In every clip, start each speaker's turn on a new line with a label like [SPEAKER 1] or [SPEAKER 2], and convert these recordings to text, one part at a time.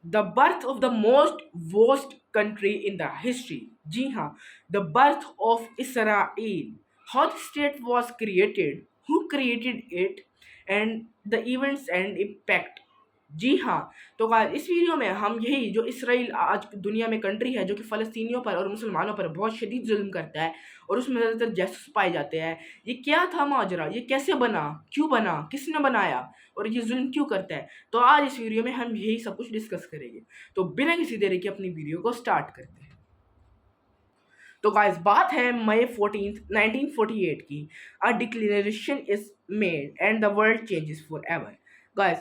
[SPEAKER 1] The birth of the most worst country in the history. जी हाँ, the birth of Israel, how the state was created, who created it, and the events and impact. जी हाँ, तो guys इस video में हम यही जो इसराइल आज दुनिया में कंट्री है जो कि फ़लस्तीनियों पर और मुसलमानों पर बहुत शदीद जुल्म करता है और उसमें ज़्यादातर जासूस पाए जाते हैं, ये क्या था माजरा, ये कैसे बना, क्यों बना, किसने बनाया और ये जुल्म क्यों करता है, तो आज इस वीडियो में हम यही सब कुछ डिस्कस करेंगे। तो बिना किसी देरी के अपनी वीडियो को स्टार्ट करते हैं। तो गाइस बात है मई 14 1948 की। A declaration is made and the world changes forever. Guys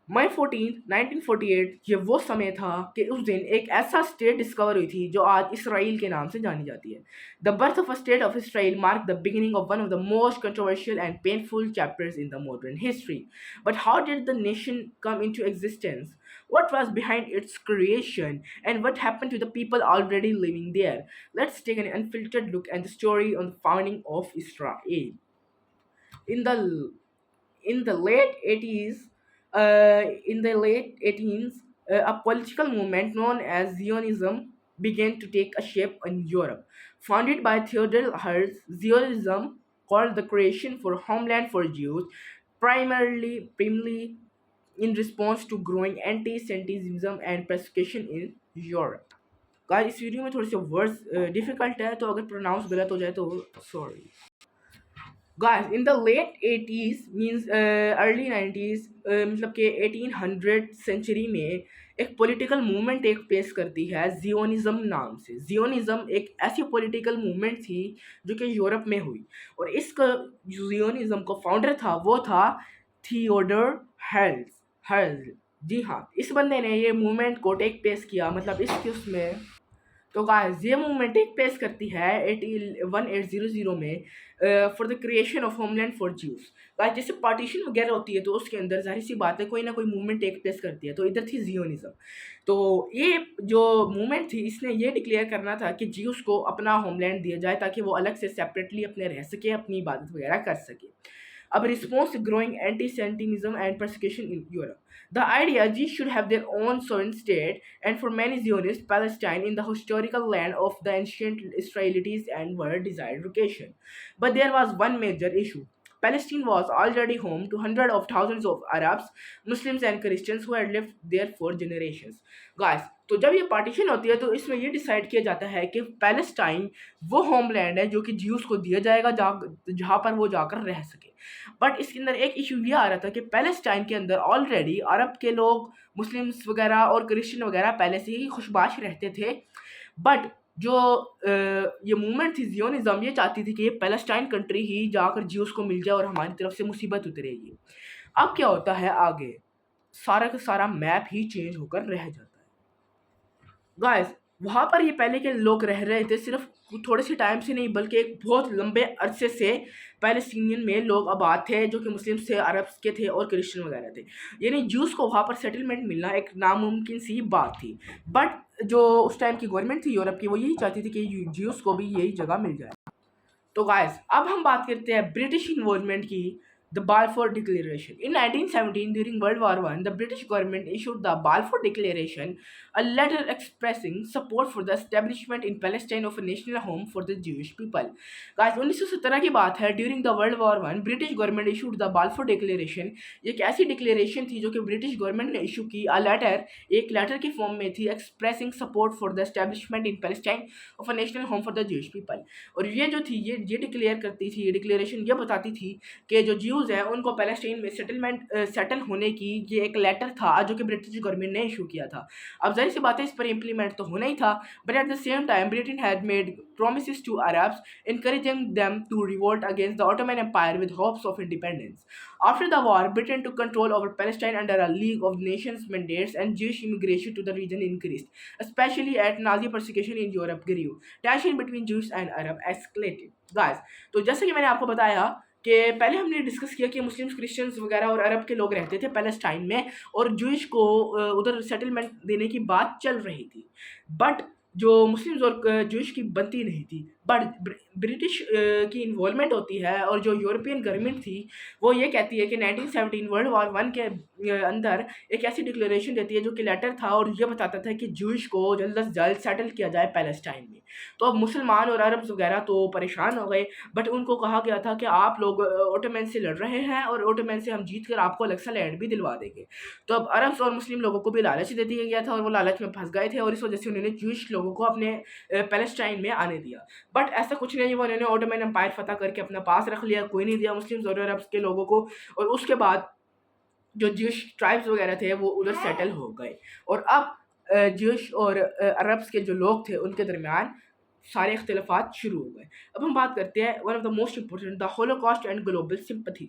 [SPEAKER 1] मई 14 1948 ये वो समय था कि उस दिन एक ऐसा स्टेट डिस्कवर हुई थी जो आज इसराइल के नाम से जानी जाती है। The birth of a state of Israel mark the beginning of one of the most controversial and painful chapters in the modern history. But how did the nation come into existence? What was behind its creation and what happened to the people already living there? Let's take an unfiltered look at the story on the founding of Israel. In the in the late 80s, in the late 18s, a political movement known as Zionism began to take a shape in Europe. Founded by Theodor Herzl, Zionism called the creation for homeland for Jews, primarily in response to growing anti-Semitism and persecution in Europe. Guys इस video में थोड़े से words difficult है, तो अगर pronounce गलत हो जाए तो sorry. Guys in the late 80s means early 90s, मतलब कि 1800 सेंचुरी में एक पॉलिटिकल मूवमेंट एक प्लेस करती है जियोनिज्म नाम से। जियोनिज्म एक ऐसी पॉलिटिकल मूवमेंट थी जो कि यूरोप में हुई, और इसका जो जियोनिज्म का फाउंडर था वो था थियोडर हर्ज। जी हाँ, इस बंदे ने ये मूवमेंट को टेक प्लेस किया, मतलब इसके उसमें। तो गाइस ये मूवमेंट टेक प्लेस करती है 1800 में for the creation of homeland for Jews. Guys जैसे पार्टीशन वगैरह होती है तो उसके अंदर जाहिर सी बात है कोई ना कोई मूवमेंट टेक प्लेस करती है, तो इधर थी जियोनिज्म। तो ये जो मूवमेंट थी इसने ये डिक्लेयर करना था कि ज्यूज को अपना होमलैंड दिया जाए ताकि वो अलग से सेपरेटली अपने रह सके, अपनी इबादत वगैरह कर सके। अब response to growing anti-Semitism and persecution in Europe. The idea Jews should have their own sovereign state, and for many Zionists, Palestine in the historical land of the ancient Israelites and were desired location. But there was one major issue. Palestine was already home to hundreds of thousands of Arabs, Muslims and Christians who had lived there for generations. Guys, तो जब ये partition होती है तो इसमें ये decide किया जाता है कि पैलेस्टाइन वो होमलैंड है जो कि ज्यूस को दिया जाएगा जहाँ पर वो जाकर रह सके। बट इसके अंदर एक इशू ये आ रहा था कि पैलेस्टाइन के अंदर ऑलरेडी अरब के लोग, मुस्लिम्स वगैरह और क्रिश्चियन वगैरह पहले से ही खुशबाश रहते थे। बट जो ये मूवमेंट थी जियोनिज्म, ये चाहती थी कि ये पैलेस्टाइन कंट्री ही जाकर ज्यूस को मिल जाए और हमारी तरफ से मुसीबत उतरेगी। अब क्या होता है आगे, सारा का सारा मैप ही चेंज होकर रह जाता है। गाइस वहाँ पर ये पहले के लोग रह रहे थे, सिर्फ थोड़े से टाइम से नहीं बल्कि एक बहुत लंबे अरसे से पैलेस्टीनियन में लोग आबाद थे जो कि मुस्लिम्स थे, अरब्स के थे और क्रिश्चियन वगैरह थे। यानी ज्यूस को वहाँ पर सेटलमेंट मिलना एक नामुमकिन सी बात थी। बट जो उस टाइम की गवर्नमेंट थी यूरोप की, वो यही चाहती थी कि ज्यूस को भी यही जगह मिल जाए। तो गाइस अब हम बात करते हैं ब्रिटिश इन्वॉल्वमेंट की। The Balfour Declaration. In 1917, during World War I, the British government issued the Balfour Declaration, a letter expressing support for the establishment in Palestine of a national home for the Jewish people. Guys, 1917 की बात है, during the World War I, British government issued the Balfour Declaration. ये एक ऐसी declaration थी जो कि British government ने इशू की, एक लेटर की फॉर्म में थी, expressing support for the establishment in Palestine of a national home for the Jews people. और ये जो थी ये डिक्लेयर करती थी, ये डिक्लेरेशन ये बताती थी कि जो ज्यूज़ हैं उनको पैलेस्टीन में सेटल होने की ये एक लेटर था जो कि ब्रिटिश गवर्नमेंट ने इशू किया था। अब जाहिर सी बात है इस पर इम्प्लीमेंट तो होना ही था, but at the same time Britain had made promises to Arabs, encouraging them to revolt against the Ottoman Empire with hopes of independence. After the war, Britain took control over Palestine under a League of Nations mandates, and Jewish immigration to the region increased, especially as Nazi persecution in Europe grew. Tension between Jews and Arab escalated. Guys, तो जैसे कि मैंने आपको बताया कि पहले हमने discuss किया कि मुस्लिम्स, क्रिश्चियंस वगैरह और अरब के लोग रहते थे पैलेस्टाइन में और जूइश को उधर सेटलमेंट देने की बात चल रही थी, बट जो मुस्लिम्स और जूइश की बनती नहीं थी। बट ब्रिटिश की इन्वॉल्वमेंट होती है और जो यूरोपियन गवर्नमेंट थी वो ये कहती है कि 1917 वर्ल्ड वॉर वन के अंदर एक ऐसी डिक्लेरेशन देती है जो कि लेटर था और ये बताता था कि जूश को जल्द से जल्द सेटल किया जाए पैलेस्टाइन में। तो अब मुसलमान और अरब्स वगैरह तो परेशान हो गए, बट उनको कहा गया था कि आप लोग ओटोमैन से लड़ रहे हैं और ओटोमैन से हम जीत कर आपको अलग सा लैंड भी दिलवा देंगे। तो अब अरब्स और मुस्लिम लोगों को भी लालच दे दिया गया था और वो लालच में फंस गए थे और इस वजह से उन्होंने जूश लोगों को अपने पैलेस्टाइन में आने दिया। बट ऐसा कुछ नहीं हुआ, उन्होंने ओटोमैन एम्पायर फतह करके अपना पास रख लिया, कोई नहीं दिया मुस्लिम्स और अरब्स के लोगों को। और उसके बाद जो ज्यूश ट्राइब्स वगैरह थे वो उधर सेटल हो गए और अब ज्यूश और अरब्स के जो लोग थे उनके दरमियान सारे इख्तिलाफात शुरू हो गए। अब हम बात करते हैं one of the most important, the Holocaust and global sympathy.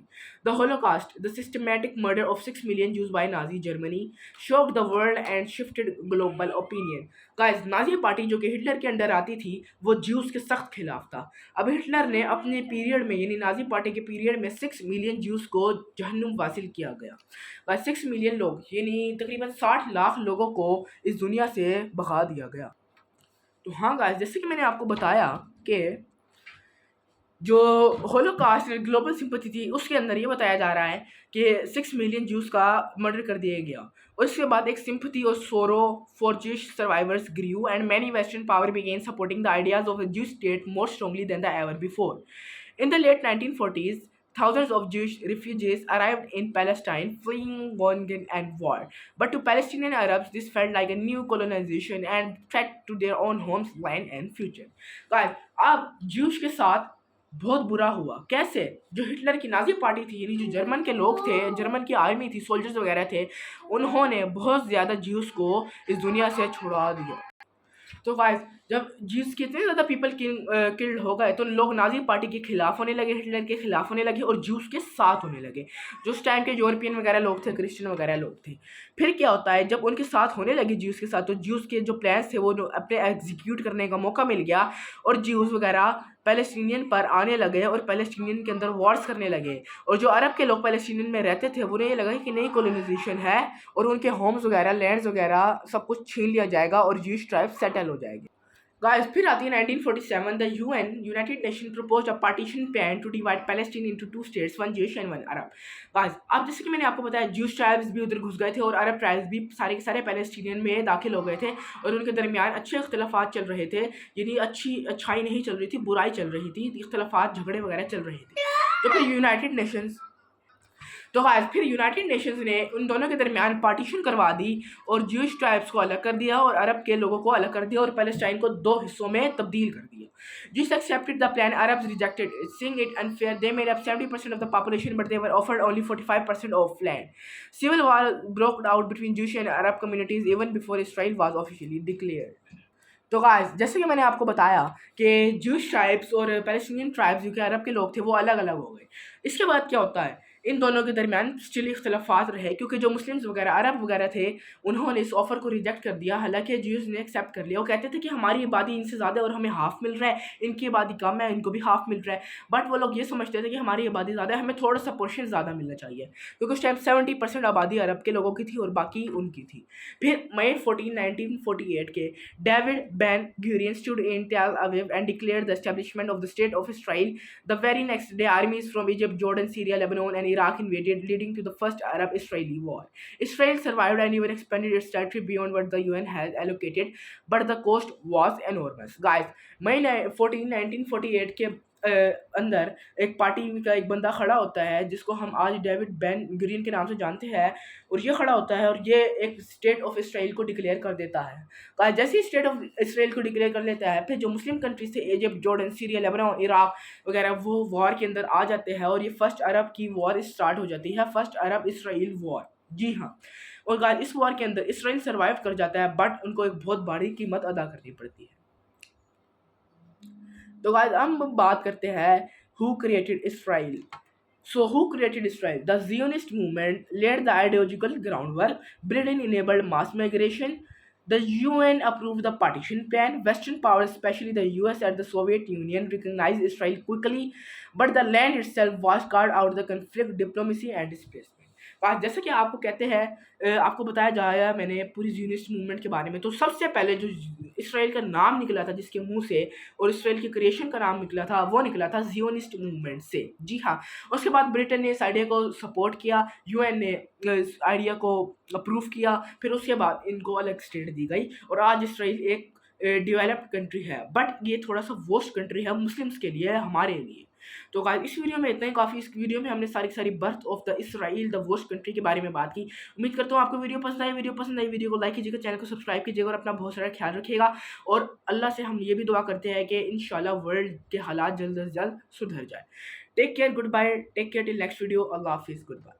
[SPEAKER 1] The Holocaust, the systematic murder of 6 million Jews by Nazi Germany, shocked the world and shifted global opinion। Guys, Nazi party जो कि Hitler के under आती थी वो Jews के सख्त खिलाफ था। अब हिटलर ने अपने पीरियड में यानी नाजी पार्टी के पीरियड में 6 मिलियन ज्यूज को जहन्नुम वासिल किया गया। गाइस, 6 मिलियन लोग यानी तकरीबन 60 लाख लोगों को इस दुनिया से भगा दिया गया। तो हाँ गाइस, जैसे कि मैंने आपको बताया कि जो होलोकास्ट ग्लोबल सिंपैथी थी उसके अंदर ये बताया जा रहा है कि 6 मिलियन ज्यूज का मर्डर कर दिया गया और इसके बाद एक सिंपैथी और sorrow for Jewish survivors grieve and many western power began supporting the ideas of a Jewish state more strongly than the ever before. In the late 1940s, thousands of Jewish refugees arrived in Palestine, fleeing hunger and war. But to Palestinian Arabs, this felt like a new colonization and threat to their own homes, land, and future. Guys, अब Jews के साथ बहुत बुरा हुआ। कैसे? जो Hitler की Nazi party थी यानी जो जर्मन के लोग थे, जर्मन की आर्मी थी, सोल्जर्स वगैरह थे, उन्होंने बहुत ज़्यादा ज्यूस को इस दुनिया से छुड़ा दिया। तो गाइस, जब जीस कितने ज़्यादा पीपल किल्ड हो गए तो लोग नाजी पार्टी के खिलाफ होने लगे, हिटलर के खिलाफ होने लगे और ज्यूस के साथ होने लगे। जो उस टाइम के यूरोपियन वगैरह लोग थे, क्रिश्चियन वगैरह लोग थे। फिर क्या होता है, जब उनके साथ होने लगे ज्यूस के साथ तो ज्यूस के जो प्लान्स थे वो अपने एग्जीक्यूट करने का मौका मिल गया और ज्यूस वगैरह पैलेस्टीनियन पर आने लगे और पैलेस्टीनियन के अंदर वॉर्स करने लगे। और जो अरब के लोग पैलेस्टीनियन में रहते थे उन्हें ये लगा कि नई कॉलोनाइजेशन है और उनके होम्स वगैरह, लैंड्स वगैरह सब कुछ छीन लिया जाएगा और ज्यूश ट्राइब सेटल हो जाएगी। गाइस, फिर आती है 1947, the united nation proposed a partition plan to divide Palestine into 2 states, one Jewish and one Arab. Guys, अब जैसे कि मैंने आपको बताया ज्यूश ट्राइब्स भी उधर घुस गए थे और अरब ट्राइब्स भी सारे के सारे पैलेस्टीनियन में दाखिल हो गए थे और उनके दरमियान अच्छे इख्तिलाफात चल रहे थे, यानी अच्छाई नहीं चल रही थी, बुराई चल रही थी, इख्तिलाफात झगड़े वगैरह चल रहे थे। तो फिर फिर यूनाइटेड नेशंस ने उन दोनों के दरमियान पार्टीशन करवा दी और ज्यूश ट्राइब्स को अलग कर दिया और अरब के लोगों को अलग कर दिया और पैलेस्टाइन को 2 हिस्सों में तब्दील कर दिया। Jews accepted the plan, Arabs rejected it, seeing it unfair. They made up 70% of the population, but they were offered only 45% of land. Civil war broke out between Jewish and Arab communities even before Israel was officially declared. तो guys, जैसे कि मैंने आपको बताया कि Jews tribes और Palestinian tribes जो कि अरब के लोग थे वो अलग अलग हो गए। इसके बाद क्या होता है, इन दोनों के दरमियान स्टिल इख्तिलाफात रहे क्योंकि जो मुस्लिम्स वगैरह, अरब वगैरह थे, उन्होंने इस ऑफ़र को रिजेक्ट कर दिया। हालांकि ज्यूज़ ने एक्सेप्ट कर लिया। वो कहते थे कि हमारी आबादी इनसे ज़्यादा और हमें हाफ़ मिल रहा है, इनकी आबादी कम है, इनको भी हाफ़ मिल रहा है। बट वो लोग ये समझते थे कि हमारी आबादी ज़्यादा है, हमें थोड़ा सा पोर्शन ज़्यादा मिलना चाहिए क्योंकि उस टाइम 70% आबादी अरब के लोगों की थी और बाकी उनकी थी। फिर मई 14, 1948 के David Ben Gurion stood in Tel Aviv and declared the establishment of the state of Israel. The very next day आर्मीज from Egypt, Jordan, Syria, Lebanon and Iraq invaded, leading to the first Arab-Israeli war. Israel survived and even expanded its territory beyond what the UN had allocated, but the cost was enormous. Guys, मई 1948 के अंदर एक party का एक बंदा खड़ा होता है जिसको हम आज डेविड बेन गुरियन के नाम से जानते हैं और ये खड़ा होता है और ये एक स्टेट ऑफ इसराइल को डिक्लेयर कर देता है। कहा जैसे ही स्टेट ऑफ इसराइल को डिक्लेयर कर लेता है फिर जो मुस्लिम कंट्रीज थे, Egypt, Jordan, Syria, Lebanon, Iraq वगैरह, वो वॉर के अंदर आ जाते हैं और ये फर्स्ट अरब की वॉर स्टार्ट हो जाती है, फर्स्ट अरब इसराइल वॉर। जी हाँ, और गाइस इस वॉर के अंदर इसराइल सर्वाइव कर जाता है बट उनको एक बहुत बड़ी कीमत अदा करनी पड़ती है। तो गाइस हम बात करते हैं who created Israel. So who created Israel? The Zionist movement laid the ideological groundwork. Britain enabled mass migration. The UN approved the partition plan. Western powers, especially the US and the Soviet Union, recognized Israel quickly, but the land itself was carved out of the conflict, diplomacy, and displacement. जैसे कि आपको कहते हैं आपको बताया जाया मैंने पूरी ज़ियोनिस्ट मूवमेंट के बारे में। तो सबसे पहले जो इसराइल का नाम निकला था जिसके मुँह से और इसराइल की क्रिएशन का नाम निकला था, वो निकला था ज़ियोनिस्ट मूवमेंट से। जी हाँ, उसके बाद ब्रिटेन ने इस आइडिया को सपोर्ट किया, यूएन ने इस आइडिया को अप्रूव किया, फिर उसके बाद इनको अलग स्टेट दी गई और आज इसराइल एक डेवलप्ड कंट्री है। बट ये थोड़ा-सा वर्स्ट कंट्री है मुस्लिम्स के लिए, हमारे लिए। तो गाइस इस वीडियो में इतना ही काफ़ी। इस वीडियो में हमने सारी की सारी birth of the Israel the worst country के बारे में बात की। उम्मीद करता हूँ आपको वीडियो पसंद आई वीडियो को लाइक कीजिएगा, चैनल को सब्सक्राइब कीजिएगा और अपना बहुत सारा ख्याल रखिएगा। और अल्लाह से हम ये भी दुआ करते हैं कि इंशाल्लाह वर्ल्ड के हालात जल्द से जल्द सुधर जाए। Take care, goodbye, take care till next video, अल्लाह हाफिज़, गुड बाय।